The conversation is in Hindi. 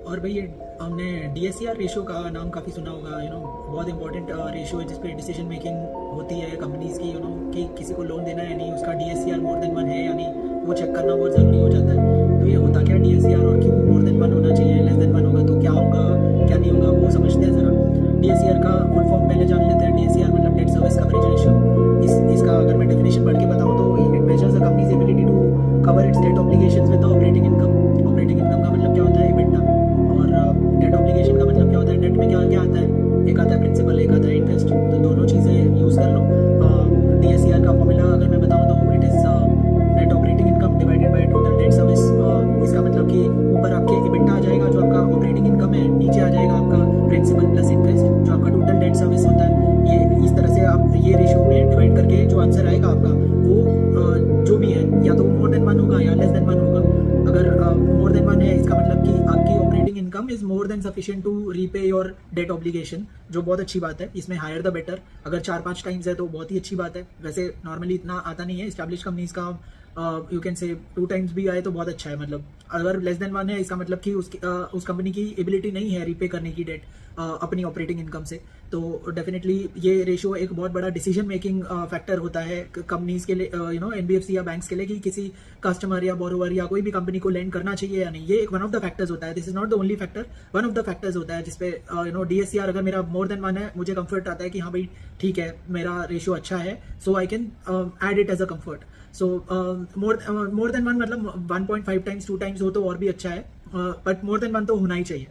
और भाई ये हमने DSCR रेशो का नाम काफ़ी सुना होगा, बहुत इंपॉर्टेंट रेशो है जिस पे डिसीजन मेकिंग होती है कंपनीज की, कि किसी को लोन देना है या नहीं, उसका DSCR मोर देन 1 है या नहीं, वो चेक करना बहुत ज़रूरी हो जाता है। तो ये होता क्या DSCR और क्यों मोर देन 1 होना चाहिए, लेस देन 1 होगा तो क्या होगा क्या नहीं होगा, वो समझते हैं ज़रा। DSCR का फुल फॉर्म पहले जान लेते हैं। DSCR मतलब डेट सर्विस कवरेज रेशियो। इसका अगर मैं डेफिनेशन पढ़ के बताऊँ तो it measures a company's ability to cover its debt obligations with the operating income. Operating income का मतलब क्या होता है, EBITDA। और डेट ऑब्लिगेशन का मतलब क्या होता है, डेट में क्या क्या आता है, एक आता है प्रिंसिपल, एक आता है इंटरेस्ट। तो दोनों चीज़ें यूज़ कर लो। DSCR का फॉर्मूला अगर मैं बताऊँ तो it is net operating income divided by total debt service. इसका मतलब कि ऊपर आपके EBITDA आ जाएगा जो आपका ऑपरेटिंग इनकम है, नीचे आ जाएगा आपका प्रिंसिपल प्लस इंटरेस्ट जो आपका टोटल डेट सर्विस होता है। ये इस तरह से आप ये रेशियो में डिवाइड करके जो आंसर आएगा आपका वो जो भी है या तो मोर देन 1 होगा या लेस देन 1 होगा। अगर मोर देन 1 है इसका मतलब कि आपकी operating income is more than sufficient to repay your debt obligation, जो बहुत अच्छी बात है। इसमें हायर द बेटर। अगर 4-5 टाइम्स है तो बहुत ही अच्छी बात है। वैसे नॉर्मली इतना आता नहीं है एस्टैब्लिश कंपनीज का, यू कैन से 2 टाइम्स भी आए तो बहुत अच्छा है। मतलब अगर लेस देन 1 है इसका मतलब कि उस कंपनी की एबिलिटी नहीं है रीपे करने की डेट अपनी ऑपरेटिंग इनकम से। तो डेफिनेटली ये रेशियो एक बहुत बड़ा डिसीजन मेकिंग फैक्टर होता है कंपनीज के लिए, NBFC या बैंक्स के लिए, कि किसी कस्टमर या बोरोवर या कोई भी कंपनी को लेंड करना चाहिए या नहीं। ये एक वन ऑफ द फैक्टर्स होता है। This is not the only factor, one of the factors होता है जिसपे DSCR अगर मेरा मोर देन 1 है, मुझे कंफर्ट आता है कि हाँ भाई ठीक है मेरा रेशियो अच्छा है, so I can add it as a comfort. So more than 1 मतलब 1.5 टाइम्स 2 टाइम्स हो तो और भी अच्छा है, बट मोर देन 1 तो होना ही चाहिए।